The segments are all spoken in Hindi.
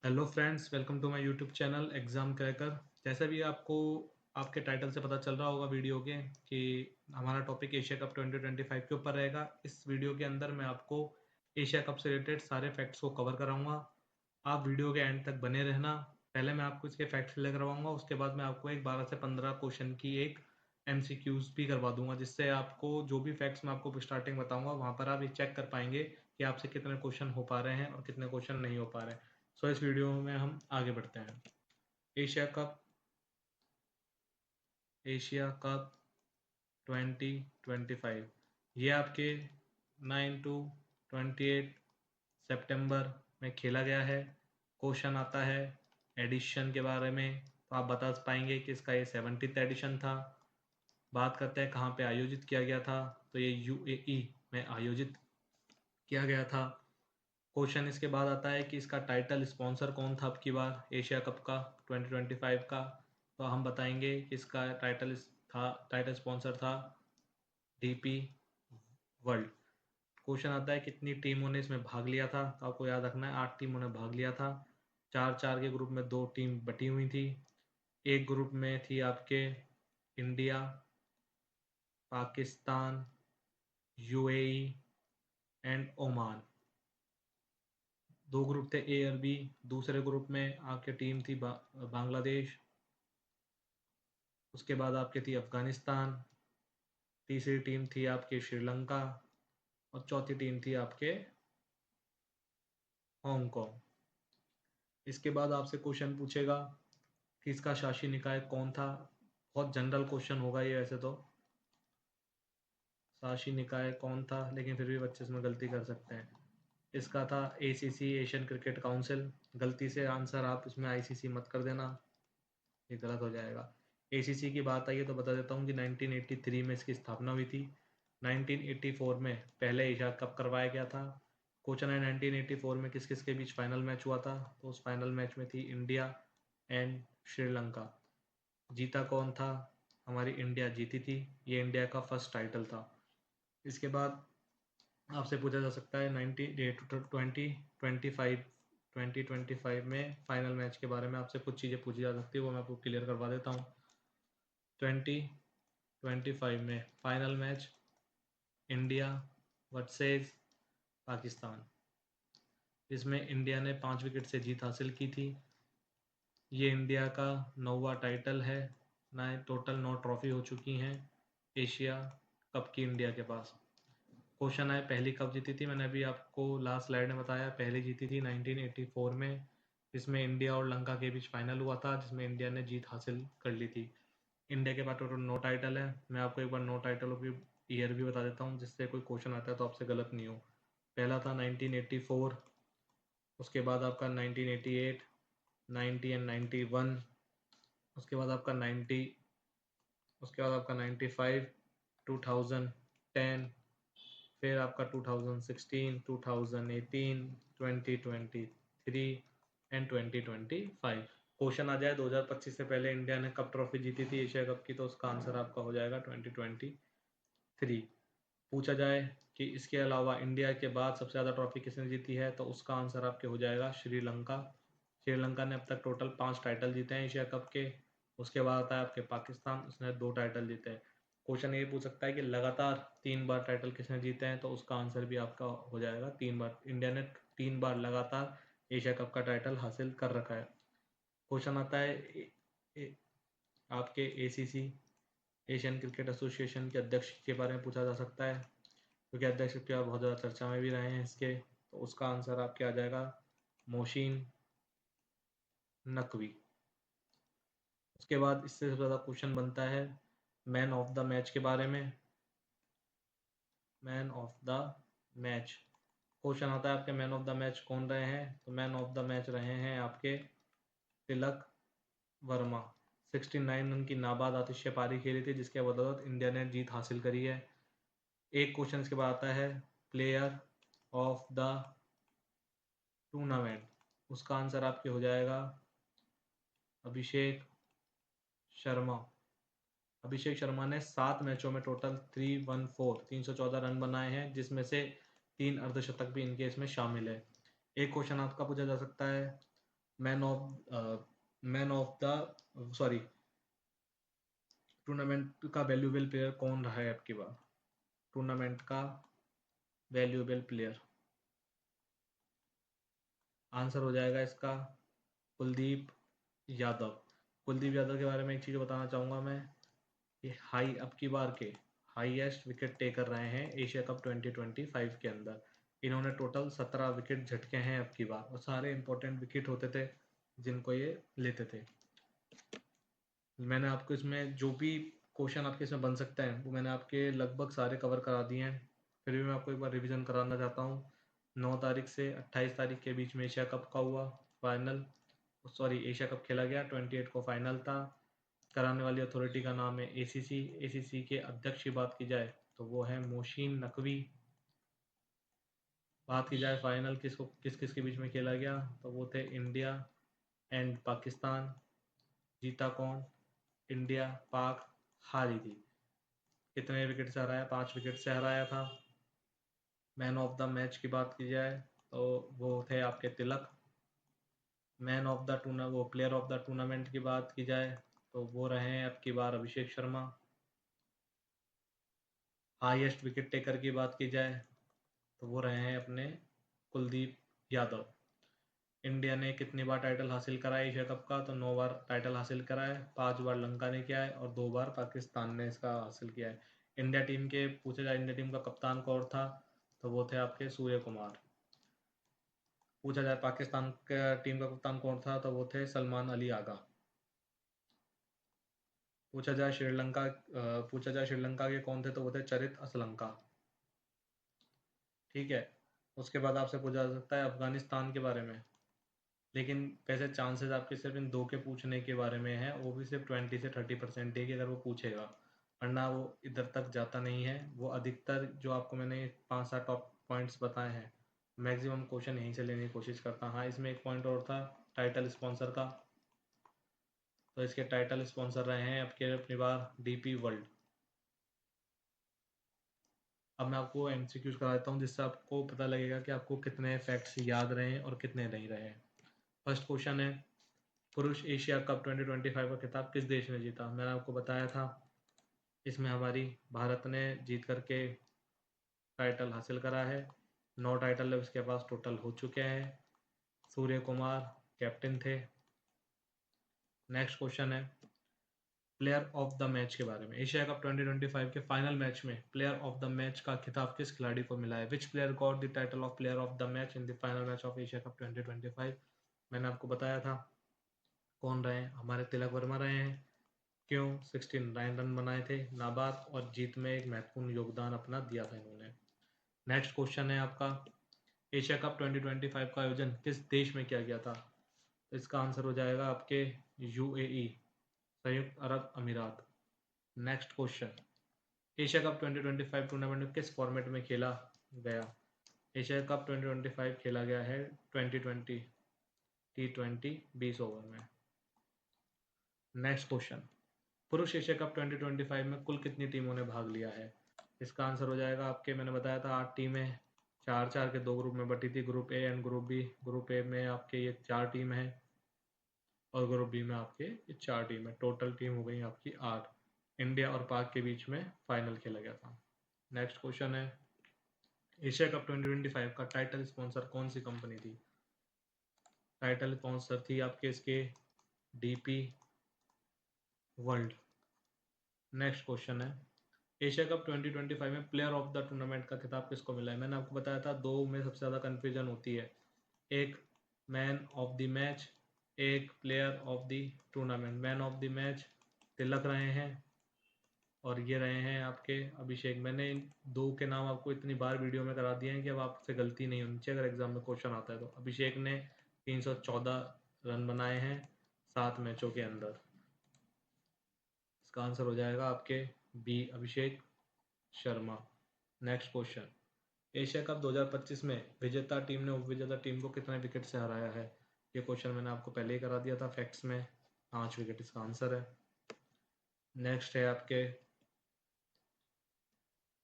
Hello friends, welcome to my YouTube channel exam cracker. जैसा भी आपको आपके टाइटल से पता चल रहा होगा वीडियो के कि हमारा टॉपिक एशिया कप 2025 के ऊपर रहेगा। इस वीडियो के अंदर मैं आपको एशिया कप से रिलेटेड सारे फैक्ट्स को कवर कराऊंगा। आप वीडियो के एंड तक बने रहना। पहले मैं आपको इसके फैक्ट्स क्लियर करवाऊंगा, उसके बाद मैं आपको एक 12 से 15 क्वेश्चन की एक एमसीक्यूज भी करवा दूंगा, जिससे आपको जो भी फैक्ट्स मैं आपको स्टार्टिंग बताऊंगा वहाँ पर आप ये चेक कर पाएंगे कि आपसे कितने क्वेश्चन हो पा रहे हैं और कितने क्वेश्चन नहीं हो पा रहे हैं। सो इस वीडियो में हम आगे बढ़ते हैं। एशिया कप एशिया कप 2025 ये आपके 9 टू 28 सितंबर में खेला गया है। क्वेश्चन आता है एडिशन के बारे में, तो आप बता पाएंगे कि इसका ये 70th एडिशन था। बात करते हैं कहाँ पे आयोजित किया गया था, तो ये यूएई में आयोजित किया गया था। क्वेश्चन इसके बाद आता है कि इसका टाइटल स्पॉन्सर कौन था अब की बार एशिया कप का 2025 का, तो हम बताएंगे कि इसका टाइटल स्पॉन्सर था डीपी वर्ल्ड। क्वेश्चन आता है कितनी टीमों ने इसमें भाग लिया था, तो आपको याद रखना है 8 टीमों ने भाग लिया था। 4-4 के ग्रुप में 2 टीम बटी हुई थी। एक ग्रुप में थी आपके India, Pakistan, UAE and Oman. 2 group थे ए और बी। दूसरे ग्रुप में आपकी टीम थी बांग्लादेश, उसके बाद आपकी थी अफगानिस्तान, तीसरी टीम थी आपकी श्रीलंका और चौथी टीम थी आपके हांगकांग। इसके बाद आपसे क्वेश्चन पूछेगा कि इसका शासी निकाय कौन था। बहुत जनरल क्वेश्चन होगा ये वैसे तो, शासी निकाय कौन था, लेकिन फिर भी बच्चे इसमें गलती कर सकते हैं। इसका था एसीसी, एशियन क्रिकेट काउंसिल। गलती से आंसर आप इसमें आईसीसी मत कर देना, ये गलत हो जाएगा। एसीसी की बात आई है तो बता देता हूँ कि 1983 में इसकी स्थापना हुई थी। 1984 में पहले एशिया कप करवाया गया था। क्वेश्चन है 1984 में किस किस के बीच फाइनल मैच हुआ था, तो उस फाइनल मैच में थी इंडिया एंड श्रीलंका। जीता कौन था, हमारी इंडिया जीती थी। ये इंडिया का फर्स्ट टाइटल था। इसके बाद आपसे पूछा जा सकता है 2025 में फाइनल मैच के बारे में आपसे कुछ चीज़ें पूछी जा सकती है, वो मैं आपको क्लियर करवा देता हूँ। 2025 में final match India versus Pakistan, इसमें इंडिया ने 5 विकेट से जीत हासिल की थी। ये इंडिया का 9वां टाइटल है। टोटल 9 ट्रॉफी हो चुकी हैं एशिया कप की इंडिया के पास। क्वेश्चन है पहली कब जीती थी, मैंने अभी आपको लास्ट स्लाइड में बताया पहली जीती थी 1984 में, जिसमें इंडिया और लंका के बीच फाइनल हुआ था, जिसमें इंडिया ने जीत हासिल कर ली थी। इंडिया के पास टोटल 9 टाइटल है। मैं आपको एक बार 9 टाइटलों की ईयर भी बता देता हूँ, जिससे कोई क्वेश्चन आता है तो आपसे गलत नहीं हो। पहला था 1984, उसके बाद आपका 1988, 90 एंड 91, उसके बाद आपका 90, उसके बाद आपका 95, 2010, फिर आपका 2016, 2018, 2023 एंड 2025। क्वेश्चन आ जाए 2025 से पहले इंडिया ने कब ट्रॉफी जीती थी एशिया कप की, तो उसका आंसर आपका हो जाएगा 2023। पूछा जाए कि इसके अलावा इंडिया के बाद सबसे ज़्यादा ट्रॉफी किसने जीती है, तो उसका आंसर आपके हो जाएगा श्रीलंका। श्रीलंका ने अब तक टोटल 5 टाइटल जीते हैं एशिया कप के। उसके बाद आता है आपके पाकिस्तान, उसने 2 टाइटल जीते हैं। क्वेश्चन ये पूछ सकता है कि लगातार 3 बार टाइटल किसने जीते हैं, तो उसका आंसर भी आपका हो जाएगा 3 बार। इंडिया ने 3 बार लगातार एशिया कप का टाइटल हासिल कर रखा है। क्वेश्चन आता है आपके एसीसी, एशियन क्रिकेट एसोसिएशन के अध्यक्ष के बारे में पूछा जा सकता है, क्योंकि अध्यक्ष के बाद बहुत ज़्यादा चर्चा में भी रहे हैं इसके, तो उसका आंसर आपके आ जाएगा मोहसिन नकवी। उसके बाद इससे सबसे ज़्यादा क्वेश्चन बनता है मैन ऑफ द मैच के बारे में। Man of the match question आता है आपके मैन ऑफ द मैच कौन रहे हैं, तो मैन ऑफ द मैच रहे हैं आपके तिलक वर्मा। 69 रन की नाबाद आतिशय पारी खेली थी, जिसके बदौलत इंडिया ने जीत हासिल करी है। एक क्वेश्चन इसके बाद आता है प्लेयर ऑफ द टूर्नामेंट, उसका आंसर आपके हो जाएगा अभिषेक शर्मा। अभिषेक शर्मा ने 7 मैचों में टोटल 314 रन बनाए हैं, जिसमें से 3 अर्धशतक भी इनके इसमें शामिल है। एक क्वेश्चन आपका पूछा जा सकता है man of the sorry tournament का वैल्यूएबल प्लेयर कौन रहा है आपकी बार? टूर्नामेंट का वैल्यूएबल प्लेयर, आंसर हो जाएगा इसका कुलदीप यादव। कुलदीप यादव के बारे में एक चीज़ बताना चाहूँगा मैं, ये अब की बार के हाईएस्ट विकेट टेकर रहे हैं एशिया कप 2025 के अंदर। इन्होंने टोटल 17 विकेट झटके हैं अब की बार, और सारे इंपॉर्टेंट विकेट होते थे जिनको ये लेते थे। मैंने आपको इसमें जो भी क्वेश्चन आपके इसमें बन सकते हैं वो मैंने आपके लगभग सारे कवर करा दिए हैं। फिर भी मैं आपको एक बार रिवीजन कराना चाहता हूँ। 9 तारीख से 28 तारीख के बीच में एशिया कप का हुआ फाइनल, एशिया कप खेला गया। 28 को फाइनल था। कराने वाली अथॉरिटी का नाम है एसीसी। एसीसी के अध्यक्ष की बात की जाए तो वो है मोशीन नकवी। बात की जाए फाइनल किस किस के बीच में खेला गया तो वो थे इंडिया एंड पाकिस्तान। जीता कौन? इंडिया। पाक हारी थी। कितने विकेट से हराया? 5 विकेट से हराया था। मैन ऑफ द मैच की बात की जाए तो वो थे आपके तिलक। मैन ऑफ द वो प्लेयर ऑफ द टूर्नामेंट की बात की जाए तो वो रहे हैं अब की बार Abhishek Sharma. Highest wicket taker की बात की जाए तो वो रहे हैं अपने कुलदीप यादव। इंडिया ने कितनी बार टाइटल हासिल करा है एशिया कप का? तो 9 बार टाइटल हासिल करा है। 5 बार लंका ने किया है और 2 बार पाकिस्तान ने इसका हासिल किया है। इंडिया टीम के पूछा जाए इंडिया टीम का कप्तान कौन था तो वो थे आपके सूर्य कुमार। पूछा जाए पाकिस्तान के टीम का कप्तान कौन था तो वो थे सलमान अली आगा। पूछा जाए श्रीलंका के कौन थे तो वो थे चरित असलंका। ठीक है। उसके बाद आपसे पूछा जा सकता है अफगानिस्तान के बारे में, लेकिन वैसे चांसेस आपके सिर्फ इन 2 के पूछने के बारे में है, वो भी सिर्फ 20 से 30% है कि अगर वो पूछेगा, वरना वो इधर तक जाता नहीं है। वो अधिकतर जो आपको मैंने 5-7 टॉप पॉइंट्स बताए हैं, मैक्सिमम क्वेश्चन यहीं से लेने की कोशिश करता। हाँ, इसमें एक पॉइंट और था टाइटल स्पॉन्सर का, तो इसके टाइटल स्पॉन्सर रहे हैं आपके अपनी बार डीपी वर्ल्ड। अब मैं आपको एमसीक्यूज करा देता हूँ जिससे आपको पता लगेगा कि आपको कितने फैक्ट्स याद रहे हैं और कितने नहीं रहे। फर्स्ट क्वेश्चन है, पुरुष एशिया कप 2025 का खिताब किस देश ने जीता? मैंने आपको बताया था, इसमें हमारी भारत ने जीत करके टाइटल हासिल करा है। 9 टाइटल उसके पास टोटल हो चुके हैं। सूर्य कुमार कैप्टन थे। नेक्स्ट क्वेश्चन है प्लेयर ऑफ द मैच के बारे में। एशिया कप 2025 के फाइनल मैच में प्लेयर ऑफ द मैच का खिताब किस खिलाड़ी को मिला है? विच player got the title of player of the match in the final match of Asia cup 2025? मैंने आपको बताया था कौन रहे हैं, हमारे तिलक वर्मा रहे हैं। क्यों? 69 रन बनाए थे नाबाद और जीत में एक महत्वपूर्ण योगदान अपना दिया था इन्होंने। नेक्स्ट क्वेश्चन है आपका, एशिया कप 2025 का आयोजन किस देश में किया गया था? इसका आंसर हो जाएगा आपके यूएई, संयुक्त अरब अमीरात। Next question, Asia cup 2025 tournament में किस फॉर्मेट में खेला गया? एशिया कप 2025 खेला गया है 2020 T20 20 ओवर में। नेक्स्ट क्वेश्चन, पुरुष एशिया कप 2025 में कुल कितनी टीमों ने भाग लिया है? इसका आंसर हो जाएगा आपके, मैंने बताया था 8 टीमें, 4-4 के 2 ग्रुप में बटी थी, group A and group B. Group A में आपके ये 4 टीम है और ग्रुप बी में आपके ये 4 टीम है। टोटल टीम हो गई आपकी 8। इंडिया और पाक के बीच में फाइनल खेला गया था। नेक्स्ट क्वेश्चन है, एशिया कप 2025 का टाइटल स्पॉन्सर कौन सी कंपनी थी? टाइटल स्पॉन्सर थी आपके इसके डीपी वर्ल्ड। नेक्स्ट क्वेश्चन है, एशिया कप 2025 में प्लेयर ऑफ द टूर्नामेंट का खिताब किसको मिला है? मैंने आपको बताया था 2 में सबसे ज़्यादा कन्फ्यूजन होती है, एक मैन ऑफ द मैच, एक player of the tournament. Man of the match Tilak रहे हैं और ये रहे हैं आपके अभिषेक। मैंने इन 2 के नाम आपको इतनी बार वीडियो में करा दिए हैं कि अब आपसे गलती नहीं होनी चाहिए अगर एग्जाम में क्वेश्चन आता है तो। अभिषेक ने 314 रन बनाए हैं 7 मैचों के अंदर। इसका आंसर हो जाएगा आपके B, Abhishek Sharma. Next question, Asia cup 2025 में विजेता टीम ने उपविजेता टीम को कितने विकेट से हराया है? ये क्वेश्चन मैंने आपको पहले ही करा दिया था फैक्ट्स में, 5 विकेट इसका आंसर है। नेक्स्ट है आपके,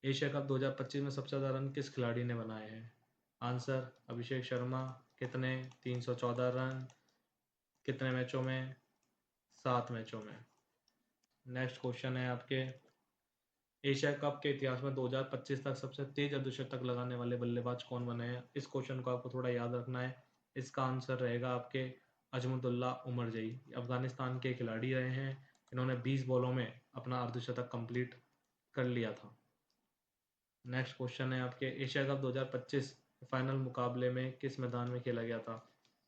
एशिया कप 2025 में सबसे ज़्यादा रन किस खिलाड़ी ने बनाए हैं? आंसर अभिषेक शर्मा। कितने? 314 रन। कितने मैचों में? 7 मैचों में। नेक्स्ट क्वेश्चन है आपके, एशिया कप के इतिहास में 2025 तक सबसे तेज अर्धशतक लगाने वाले बल्लेबाज कौन बने हैं? इस क्वेश्चन को आपको थोड़ा याद रखना है। इसका आंसर रहेगा आपके अजमुद्दुल्ला उमरजई। अफगानिस्तान के खिलाड़ी रहे हैं, इन्होंने 20 बॉलों में अपना अर्धशतक कंप्लीट कर लिया था। नेक्स्ट क्वेश्चन है आपके, एशिया कप 2025 फाइनल मुकाबले में किस मैदान में खेला गया था?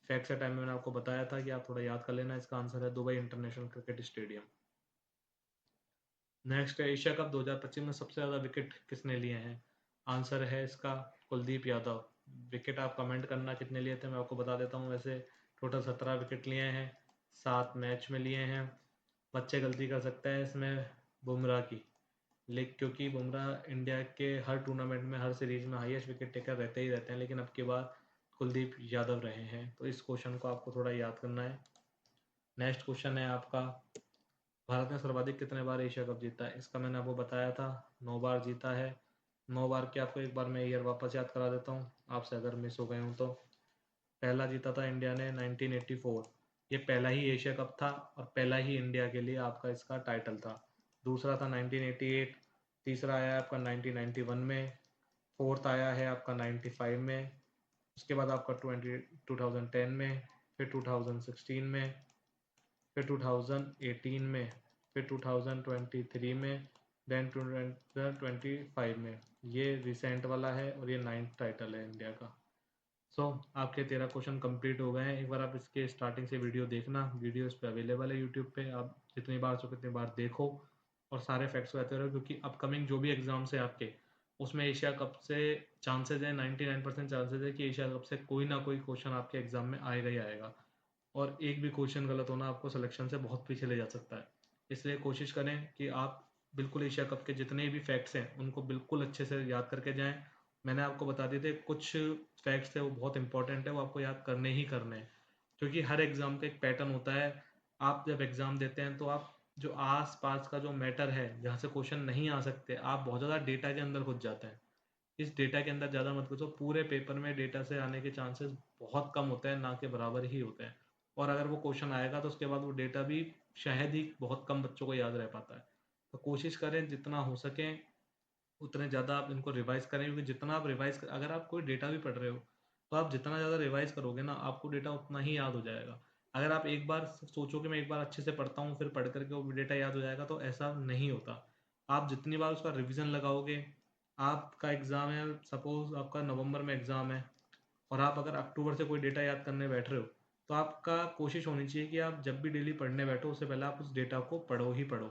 फैक्ट से टाइम में मैंने आपको बताया था कि आप थोड़ा याद कर लेना। इसका आंसर है Dubai international cricket stadium. Next है, एशिया कप 2025 में सबसे ज़्यादा विकेट किसने लिए हैं? आंसर है इसका कुलदीप यादव। विकेट आप कमेंट करना कितने लिए थे, मैं आपको बता देता हूँ। वैसे टोटल 17 विकेट लिए हैं, 7 मैच में लिए हैं। बच्चे गलती कर सकते हैं इसमें बुमराह की, लेकिन क्योंकि बुमराह इंडिया के हर टूर्नामेंट में, हर सीरीज में हाईएस्ट विकेट टेकर रहते ही रहते हैं, लेकिन अब के बाद कुलदीप यादव रहे हैं। तो इस क्वेश्चन को आपको थोड़ा याद करना है। नेक्स्ट क्वेश्चन है आपका, भारत ने सर्वाधिक कितने बार एशिया कप जीता है? इसका मैंने आपको बताया था, 9 बार जीता है। 9 बार के आपको एक बार मैं ईयर वापस याद करा देता हूँ आपसे, अगर मिस हो गए हूँ तो। पहला जीता था इंडिया ने 1984, ये पहला ही एशिया कप था और पहला ही इंडिया के लिए आपका इसका टाइटल था। दूसरा था 1988, तीसरा आया आपका 1991 में, फोर्थ आया है आपका 95 में, उसके बाद आपका 2010 में, फिर 2016 में, फिर 2018 में, फिर 2023 में, देन 2025 में। ये रिसेंट वाला है और ये 9th टाइटल है इंडिया का। आपके 13 क्वेश्चन कंप्लीट हो गए हैं। एक बार आप इसके स्टार्टिंग से वीडियो देखना, वीडियो इस पे अवेलेबल है यूट्यूब पे, आप जितनी बार सो कितनी बार देखो और सारे फैक्ट्स रहते रहो, क्योंकि अपकमिंग जो भी एग्जाम्स है आपके, उसमें एशिया कप से चांसेस है, 99% चांसेस है कि एशिया कप से कोई ना कोई क्वेश्चन आपके एग्जाम में आएगा ही आएगा। और एक भी क्वेश्चन गलत होना आपको सिलेक्शन से बहुत पीछे ले जा सकता है। इसलिए कोशिश करें कि आप बिल्कुल एशिया कप के जितने भी फैक्ट्स हैं उनको बिल्कुल अच्छे से याद करके जाएं। मैंने आपको बता दिए थे कुछ फैक्ट्स थे, वो बहुत इंपॉर्टेंट है, वो आपको याद करने ही करने हैं, क्योंकि हर एग्ज़ाम का एक पैटर्न होता है। आप जब एग्ज़ाम देते हैं तो आप जो आस पास का जो मैटर है, जहाँ से क्वेश्चन नहीं आ सकते, आप बहुत ज़्यादा डेटा के अंदर घुस जाते हैं। इस डेटा के अंदर ज़्यादा मत घुसो। पूरे पेपर में डेटा से आने के चांसेस बहुत कम होते हैं, ना के बराबर ही होते हैं। और अगर वो क्वेश्चन आएगा तो उसके बाद वो डेटा भी शायद ही बहुत कम बच्चों को याद रह पाता है। तो कोशिश करें जितना हो सके उतने ज़्यादा आप इनको रिवाइज़ करें, क्योंकि जितना आप रिवाइज़, अगर आप कोई डेटा भी पढ़ रहे हो तो आप जितना ज़्यादा रिवाइज़ करोगे ना, आपको डेटा उतना ही याद हो जाएगा। अगर आप एक बार सोचो कि मैं एक बार अच्छे से पढ़ता हूँ फिर पढ़ करके वो डेटा याद हो जाएगा, तो ऐसा नहीं होता। आप जितनी बार उसका रिविज़न लगाओगे, आपका एग्ज़ाम है, सपोज़ आपका नवंबर में एग्ज़ाम है और आप अगर अक्टूबर से कोई डेटा याद करने बैठ रहे हो, तो आपका कोशिश होनी चाहिए कि आप जब भी डेली पढ़ने बैठो उससे पहले आप उस डेटा को पढ़ो ही पढ़ो।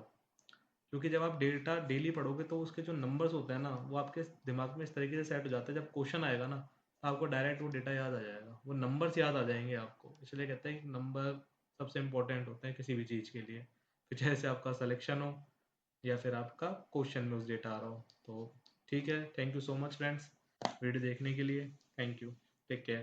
क्योंकि जब आप डेटा डेली पढ़ोगे तो उसके जो नंबर्स होते हैं ना, वो आपके दिमाग में इस तरीके से सेट हो जाता है, जब क्वेश्चन आएगा ना तो आपको डायरेक्ट वो डेटा याद आ जाएगा, वो नंबर्स याद आ जाएंगे आपको। इसलिए कहते हैं कि नंबर सबसे इंपॉर्टेंट होते हैं किसी भी चीज़ के लिए, फिर जैसे आपका सिलेक्शन हो या फिर आपका क्वेश्चन में उस डेटा आ रहा हो। तो ठीक है, thank you so much friends video देखने के लिए। Thank you, take care.